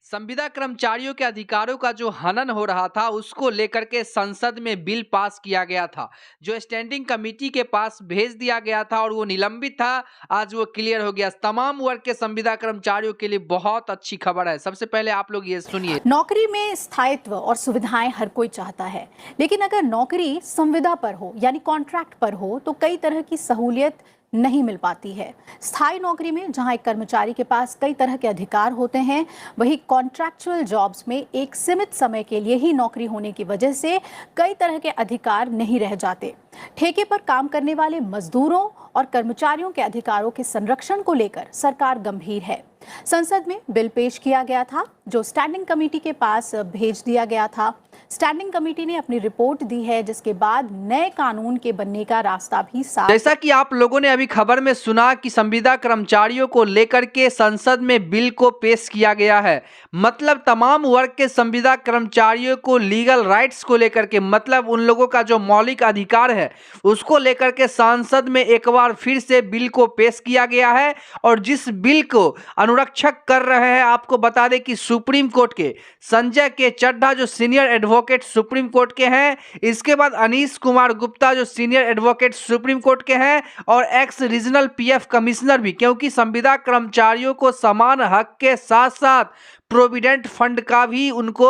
संविदा कर्मचारियों के अधिकारों का जो हनन हो रहा था उसको लेकर के संसद में बिल पास किया गया था, जो स्टैंडिंग कमेटी के पास भेज दिया गया था और वो निलंबित था। आज वो क्लियर हो गया। तमाम वर्ग के संविदा कर्मचारियों के लिए बहुत अच्छी खबर है। सबसे पहले आप लोग ये सुनिए। नौकरी में स्थायित्व और सुविधाएं हर कोई चाहता है, लेकिन अगर नौकरी संविदा पर हो यानी कॉन्ट्रैक्ट पर हो तो कई तरह की सहूलियत नहीं मिल पाती है। स्थायी नौकरी में जहां एक कर्मचारी के पास कई तरह के अधिकार होते हैं, वहीं कॉन्ट्रैक्चुअल जॉब्स में एक सीमित समय के लिए ही नौकरी होने की वजह से कई तरह के अधिकार नहीं रह जाते। ठेके पर काम करने वाले मजदूरों और कर्मचारियों के अधिकारों के संरक्षण को लेकर सरकार गंभीर है। संसद में बिल पेश किया गया था, जो स्टैंडिंग कमेटी के पास भेज दिया गया था। स्टैंडिंग कमेटी ने अपनी रिपोर्ट दी है, जिसके बाद नए कानून के बनने का रास्ता भी साफ। जैसा कि आप लोगों ने अभी खबर में सुना कि संविदा कर्मचारियों को लेकर के संसद में बिल को पेश किया गया है। मतलब तमाम वर्ग के संविदा कर्मचारियों को लीगल राइट्स को लेकर के, मतलब उन लोगों का जो मौलिक अधिकार है उसको लेकर के संसद में एक बार फिर से बिल को पेश किया गया है। और जिस बिल को अनुरक्षक कर रहे हैं, आपको बता दें कि सुप्रीम कोर्ट के संजय के चड्ढा जो सीनियर एडवोकेट सुप्रीम कोर्ट के हैं, इसके बाद अनीश कुमार गुप्ता जो सीनियर एडवोकेट सुप्रीम कोर्ट के हैं, और एक्स रीजनल पीएफ कमिश्नर भी, क्योंकि संविदा कर्मचारियों को समान हक के साथ साथ प्रोविडेंट फंड का भी उनको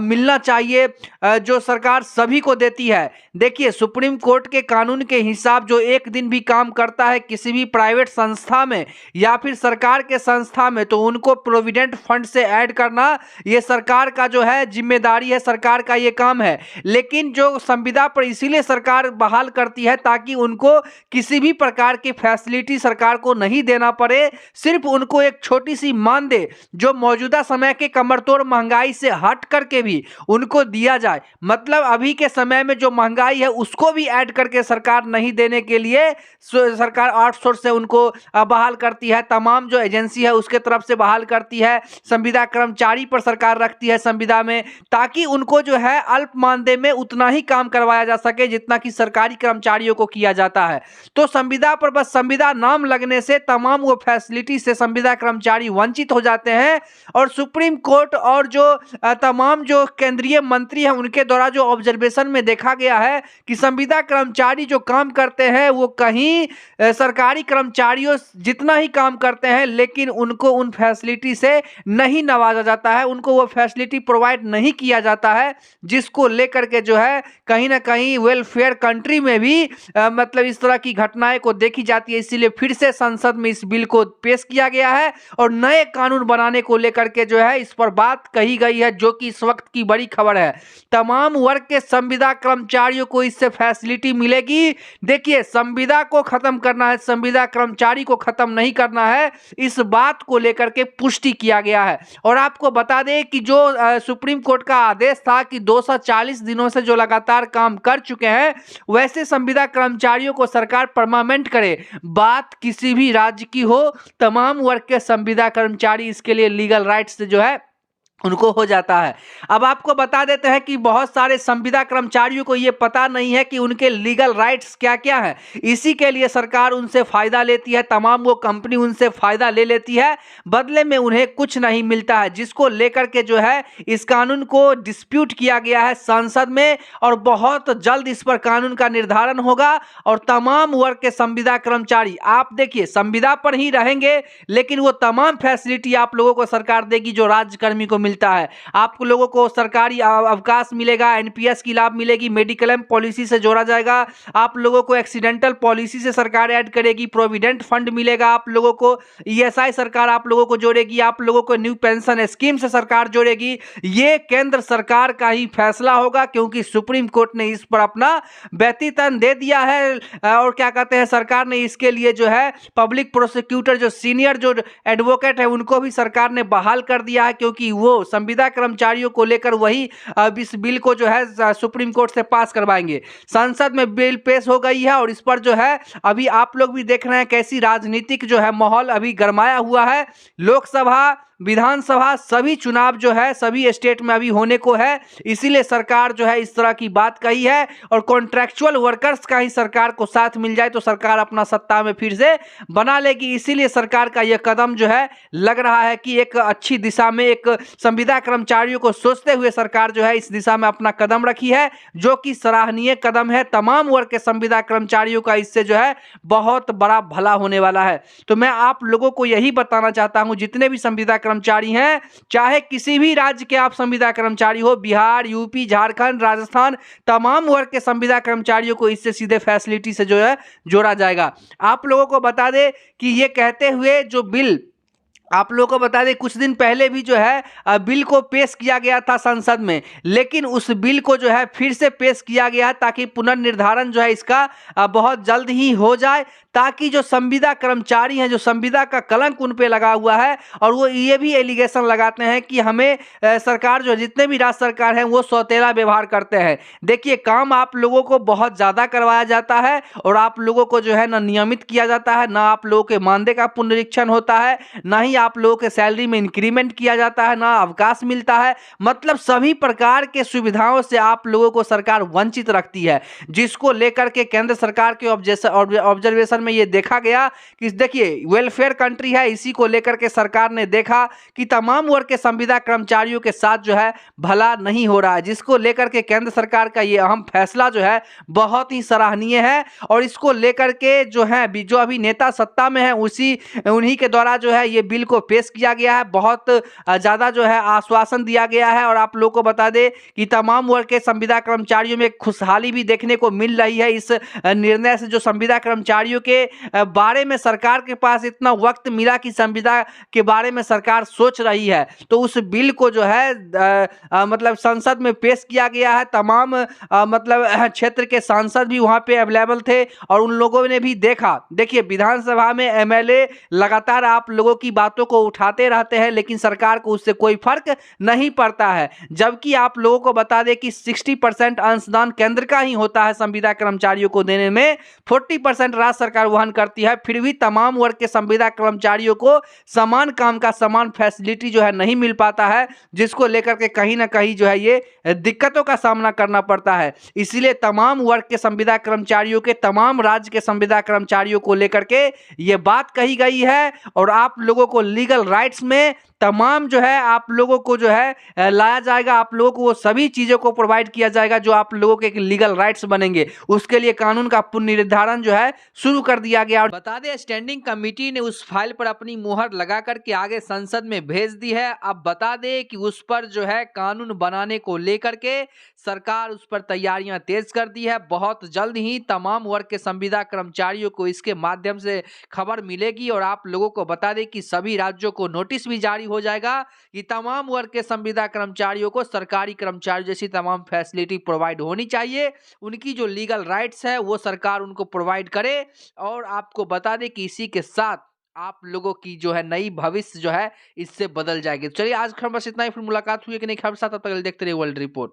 मिलना चाहिए, जो सरकार सभी को देती है। देखिए, सुप्रीम कोर्ट के कानून के हिसाब जो एक दिन भी काम करता है किसी भी प्राइवेट संस्था में या फिर सरकार के संस्था में, तो उनको प्रोविडेंट फंड से ऐड करना ये सरकार का जो है जिम्मेदारी है, सरकार का ये काम है। लेकिन जो संविदा पर इसीलिए सरकार बहाल करती है ताकि उनको किसी भी प्रकार की फैसिलिटी सरकार को नहीं देना पड़े, सिर्फ उनको एक छोटी सी मानदेय जो मौजूदा समय के कमरतोड़ महंगाई से हट करके भी उनको दिया जाए। मतलब अभी के समय में जो महंगाई है उसको भी ऐड करके सरकार नहीं देने के लिए सरकार आउटसोर्स से उनको बहाल करती है। तमाम जो एजेंसी है उसके तरफ से बहाल करती है। संविदा कर्मचारी पर सरकार रखती है संविदा में, ताकि उनको जो है अल्प मानदेय में उतना ही काम करवाया जा सके जितना कि सरकारी कर्मचारियों को किया जाता है। तो संविदा पर बस संविदा नाम लगने से तमाम वो फैसिलिटी से संविदा कर्मचारी वंचित हो जाते हैं। और सुप्रीम कोर्ट और जो तमाम जो केंद्रीय मंत्री हैं उनके द्वारा जो ऑब्जर्वेशन में देखा गया है कि संविदा कर्मचारी जो काम करते हैं वो कहीं सरकारी कर्मचारियों जितना ही काम करते हैं, लेकिन उनको उन फैसिलिटी से नहीं नवाजा जाता है, उनको वो फैसिलिटी प्रोवाइड नहीं किया जाता है, जिसको लेकर के जो है कहीं ना कहीं वेलफेयर कंट्री में भी मतलब इस तरह की घटनाएं को देखी जाती है। इसीलिए फिर से संसद में इस बिल को पेश किया गया है और नए कानून बनाने को लेकर के जो है इस पर बात कही गई है, जो कि इस वक्त की बड़ी खबर है। तमाम वर्ग के संविदा कर्मचारियों को इससे फैसिलिटी मिलेगी। देखिए, संविदा को खत्म करना है, संविदा कर्मचारी को खत्म नहीं करना है, इस बात को लेकर के पुष्टि किया गया है। और आपको बता दें कि जो सुप्रीम कोर्ट का आदेश था कि 240 दिनों से जो लगातार काम कर चुके हैं वैसे संविदा कर्मचारियों को सरकार परमानेंट करे, बात किसी भी राज्य की हो, तमाम वर्ग के संविदा कर्मचारी इसके लिए लीगल राइट्स जो है उनको हो जाता है। अब आपको बता देते हैं कि बहुत सारे संविदा कर्मचारियों को ये पता नहीं है कि उनके लीगल राइट्स क्या क्या हैं। इसी के लिए सरकार उनसे फ़ायदा लेती है, तमाम वो कंपनी उनसे फ़ायदा ले लेती है, बदले में उन्हें कुछ नहीं मिलता है, जिसको लेकर के जो है इस कानून को डिस्प्यूट किया गया है संसद में। और बहुत जल्द इस पर कानून का निर्धारण होगा और तमाम वर्ग के संविदा कर्मचारी, आप देखिए, संविदा पर ही रहेंगे, लेकिन वो तमाम फैसिलिटी आप लोगों को सरकार देगी जो राज्यकर्मी को मिलता है। आप लोगों को सरकारी अवकाश मिलेगा, एनपीएस की लाभ मिलेगी, मेडिक्लेम पॉलिसी से जोड़ा जाएगा, आप लोगों को एक्सीडेंटल पॉलिसी से सरकार ऐड करेगी, प्रोविडेंट फंड मिलेगा, आप लोगों को ईएसआई सरकार आप लोगों को जोड़ेगी, आप लोगों को न्यू पेंशन स्कीम से सरकार जोड़ेगी। ये केंद्र सरकार का ही फैसला होगा, क्योंकि सुप्रीम कोर्ट ने इस पर अपना व्यतीतन दे दिया है। और क्या कहते हैं, सरकार ने इसके लिए जो है पब्लिक प्रोसिक्यूटर जो सीनियर जो एडवोकेट है उनको भी सरकार ने बहाल कर दिया है, क्योंकि वो संविदा कर्मचारियों को लेकर वही इस बिल को जो है सुप्रीम कोर्ट से पास करवाएंगे। संसद में बिल पेश हो गई है और इस पर जो है अभी आप लोग भी देख रहे हैं कैसी राजनीतिक जो है माहौल अभी गरमाया हुआ है। लोकसभा विधानसभा सभी चुनाव जो है सभी स्टेट में अभी होने को है, इसीलिए सरकार जो है इस तरह की बात कही है। और कॉन्ट्रैक्चुअल वर्कर्स का ही सरकार को साथ मिल जाए तो सरकार अपना सत्ता में फिर से बना लेगी। इसीलिए सरकार का यह कदम जो है लग रहा है कि एक अच्छी दिशा में, एक संविदा कर्मचारियों को सोचते हुए सरकार जो है इस दिशा में अपना कदम रखी है, जो कि सराहनीय कदम है। तमाम वर्ग के संविदा कर्मचारियों का इससे जो है बहुत बड़ा भला होने वाला है। तो मैं आप लोगों को यही बताना चाहता हूं, जितने भी संविदा कर्मचारी हैं, चाहे किसी भी राज्य के आप संविदा कर्मचारी हो, बिहार, यूपी, झारखंड, राजस्थान, तमाम वर्ग के संविदा कर्मचारियों को इससे सीधे फैसिलिटी से जो है जोड़ा जाएगा। आप लोगों को बता दें कि ये कहते हुए जो बिल, आप लोगों को बता दें कुछ दिन पहले भी जो है बिल को पेश किया गया था संसद में, लेकिन उस बिल को जो है फिर से पेश किया गया है ताकि पुनर्निर्धारण जो है इसका बहुत जल्द ही हो जाए, ताकि जो संविदा कर्मचारी हैं, जो संविदा का कलंक उन पे लगा हुआ है, और वो ये भी एलिगेशन लगाते हैं कि हमें सरकार जो जितने भी राज्य सरकार हैं वो सौतेला व्यवहार करते हैं। देखिए, काम आप लोगों को बहुत ज़्यादा करवाया जाता है और आप लोगों को जो है ना नियमित किया जाता है, ना आप लोगों के मानदेय का पुनरीक्षण होता है, ना ही आप लोगों के सैलरी में इंक्रीमेंट किया जाता है, ना अवकाश मिलता है। मतलब सभी प्रकार के सुविधाओं से आप लोगों को सरकार वंचित रखती है, जिसको लेकर के केंद्र सरकार के ऑब्जर्वेशन में ये देखा गया कि देखिए वेलफेयर कंट्री है, इसी को लेकर के सरकार ने देखा कि तमाम वर्ग के संविदा कर्मचारियों के साथ जो है भला नहीं हो रहा है, जिसको लेकर के केंद्र सरकार का ये अहम फैसला जो है बहुत ही सराहनीय है। और इसको लेकर के जो है जो अभी नेता सत्ता में है उन्हीं के द्वारा जो है ये बिल को पेश किया गया है। बहुत ज़्यादा जो है आश्वासन दिया गया है। और आप लोगों को बता दें कि तमाम वर्ग के संविदा कर्मचारियों में खुशहाली भी देखने को मिल रही है इस निर्णय से। जो संविदा कर्मचारियों के बारे में सरकार के पास इतना वक्त मिला कि संविदा के बारे में सरकार सोच रही है, तो उस बिल को जो है मतलब संसद में पेश किया गया है। तमाम मतलब क्षेत्र के सांसद भी वहां पे अवेलेबल थे और उन लोगों ने भी देखा। देखिए, विधानसभा में एमएलए लगातार आप लोगों की बातों को उठाते रहते हैं, लेकिन सरकार को उससे कोई फर्क नहीं पड़ता है। जबकि आप लोगों को बता दें कि 60% अंशदान केंद्र का ही होता है संविदा कर्मचारियों को देने में, 40% राज्य सरकार वहन करती है। फिर भी तमाम वर्ग के संविदा कर्मचारियों को समान काम का समान फैसिलिटी जो है नहीं मिल पाता है, जिसको लेकर के कहीं ना कहीं जो है ये दिक्कतों का सामना करना पड़ता है। इसलिए तमाम वर्ग के संविदा कर्मचारियों के, तमाम राज्य के संविदा कर्मचारियों को लेकर के ये बात कही गई है। और आप लोगों को लीगल राइट्स में तमाम जो है आप लोगों को जो है लाया जाएगा। आप लोगों को वो सभी चीज़ों को प्रोवाइड किया जाएगा जो आप लोगों के लीगल राइट्स बनेंगे। उसके लिए कानून का पुनर्निर्धारण जो है शुरू कर दिया गया। और बता दें, स्टैंडिंग कमेटी ने उस फाइल पर अपनी मुहर लगा करके आगे संसद में भेज दी है। अब बता दें कि उस पर जो है कानून बनाने को लेकर के सरकार उस पर तैयारियां तेज कर दी है। बहुत जल्द ही तमाम वर्ग के संविदा कर्मचारियों को इसके माध्यम से खबर मिलेगी। और आप लोगों को बता दें कि सभी राज्यों को नोटिस भी जारी हो जाएगा कि तमाम वर्ग के संविदा कर्मचारियों को सरकारी कर्मचारी जैसी तमाम फैसिलिटी प्रोवाइड होनी चाहिए। उनकी जो लीगल राइट्स है वो सरकार उनको प्रोवाइड करे। और आपको बता दें कि इसी के साथ आप लोगों की जो है नई भविष्य जो है इससे बदल जाएगी। चलिए, आज खबर बस इतना ही। फिर मुलाकात हुई कि नहीं खबर साथ, तब तक देखते रहिए वर्ल्ड रिपोर्ट।